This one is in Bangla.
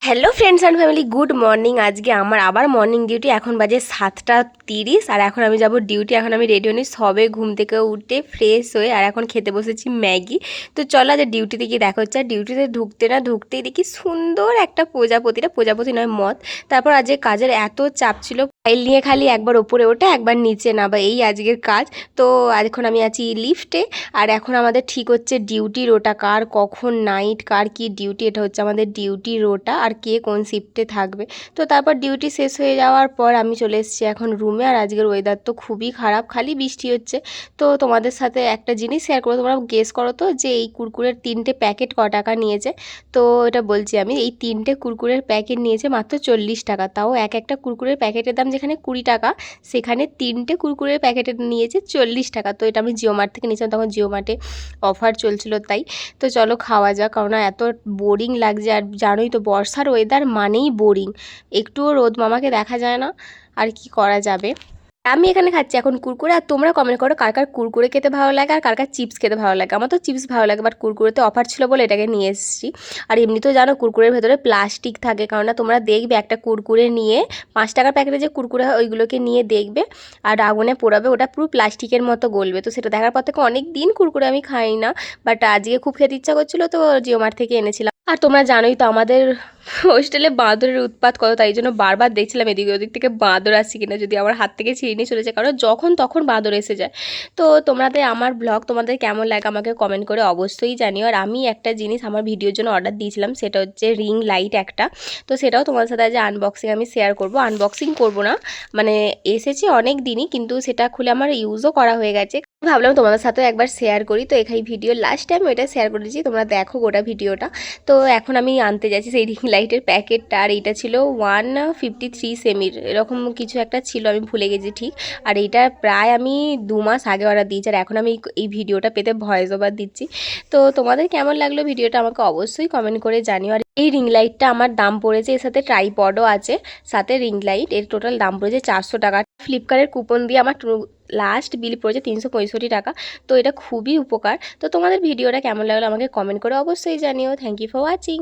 Hello friends and family, good morning. আজকে আমার আবার মর্নিং ডিউটি। এখন বাজে 7টা 30 আর এখন আমি যাব ডিউটি। এখন আমি রেডি হই, সবে ঘুম থেকে উঠে ফ্রেশ হয়ে আর এখন খেতে বসেছি ম্যাগি। তো চলো আজ ডিউটিতে গিয়ে দেখা হচ্ছে। আর ডিউটিতে ঢুকতেই দেখি সুন্দর একটা প্রজাপতিটা, প্রজাপতি নয় মথ। তারপর আজকে কাজের এত চাপ ছিল, ফাইল নিয়ে খালি একবার ওপরে ওঠা একবার নিচে নামা, এই আজকের কাজ। তো এখন আমি আছি লিফটে আর এখন আমাদের ঠিক হচ্ছে ডিউটি রোটা, কার কখন নাইট কার কি ডিউটি। এটা হচ্ছে আমাদের ডিউটি রোটা আর কে কোন শিফটে থাকবে। তো তারপর ডিউটি শেষ হয়ে যাওয়ার পর আমি চলে এসেছি এখন রুমে। আর আজকের ওয়েদার তো খুবই খারাপ, খালি বৃষ্টি হচ্ছে। তো তোমাদের সাথে একটা জিনিস শেয়ার করো, তোমরা গেস করো তো যে এই কুরকুরের 3টে প্যাকেট ক টাকা নিয়েছে। তো এটা বলছি আমি, এই 3টে কুরকুরের প্যাকেট নিয়েছে মাত্র 40 টাকা। তাও একটা কুরকুরের প্যাকেটের দাম যেখানে 20 টাকা, সেখানে 3টে কুরকুরের প্যাকেটের নিয়েছে 40 টাকা। তো এটা আমি জিও মার্ট থেকে নিয়েছিলাম, তখন জিও মার্টে অফার চলছিল তাই। তো চলো খাওয়া যাক, কারণ এত বোরিং লাগছে। আর জানোই তো বর্ষার ওয়েদার মানেই বোরিং, একটুও রোদ মামাকে দেখা যায় না। আর কি করা যাবে। আমি এখানে খাচ্ছি এখন কুরকুরে। আর তোমরা কমেন্ট করো কার কার কুরকুরে খেতে ভালো লাগে আর কার কার চিপস খেতে ভালো লাগে। আমার তো চিপস ভালো লাগে, বাট কুরকুরেতে অফার ছিল বলে এটাকে নিয়ে এসেছি। আর এমনিতেও জানো কুরকুরের ভেতরে প্লাস্টিক থাকে, কারণ না তোমরা দেখবে একটা কুরকুরে নিয়ে 5 টাকার প্যাকেটে যে কুরকুরে হয় ওইগুলোকে নিয়ে দেখবে আর আগুনে পোড়াবে, ওটা পুরো প্লাস্টিকের মতো গলবে। তো সেটা দেখার পর থেকে অনেক দিন কুরকুরে আমি খাই না, বাট আজকে খুব খেতে ইচ্ছা করছিলো তো জিও মার্ট থেকে এনেছিলাম। আর তোমরা জানোই তো আমাদের হোস্টেলে বাঁদরের উৎপাত কত, তাই জন্য বারবার দেখছিলাম এদিক ওদিক থেকে বাঁদর আসছে কিনা, যদি আমার হাত থেকে ছিঁড়ে নিয়ে চলেছে, কারণ যখন তখন বাঁদর এসে যায়। তো তোমাদের আমার ব্লগ তোমাদের কেমন লাগে আমাকে কমেন্ট করে অবশ্যই জানিও। আর আমি একটা জিনিস আমার ভিডিওর জন্য অর্ডার দিয়েছিলাম, সেটা হচ্ছে রিং লাইট একটা। তো সেটাও তোমাদের সাথে আজ আনবক্সিং আমি শেয়ার করব। আনবক্সিং করব না, মানে এসেছে অনেক দিনই, কিন্তু সেটা খুলে আমার ইউজও করা হয়ে গেছে। ভাবলাম তোমাদের সাথেও একবার শেয়ার করি। তো এখানে ভিডিও লাস্ট টাইম ওইটা শেয়ার করেছি, তোমরা দেখো গোটা ভিডিওটা। তো এখন আমি আনতে যাচ্ছি সেই রিং লাইটের প্যাকেটটা। আর এইটা ছিল 153 সেমির এরকম কিছু একটা ছিল, আমি ভুলে গেছি ঠিক। আর এইটা প্রায় আমি 2 মাস আগে অর্ডার দিয়েছি, আর এখন আমি এই ভিডিওটা পেতে ভয়েস ওভার দিচ্ছি। তো তোমাদের কেমন লাগলো ভিডিওটা আমাকে অবশ্যই কমেন্ট করে জানিও। আর এই রিং লাইটটা আমার দাম পড়েছে, এর সাথে ট্রাইপডও আছে, সাথে রিং লাইট, এর টোটাল দাম পড়েছে 400 টাকা। ফ্লিপকার্টের কুপন দিয়ে আমার লাস্ট বিল পড়েছে 365 টাকা। তো এটা খুবই উপকার। তো তোমাদের ভিডিওটা কেমন লাগলো আমাকে কমেন্ট করে অবশ্যই জানিও। Thank you for watching.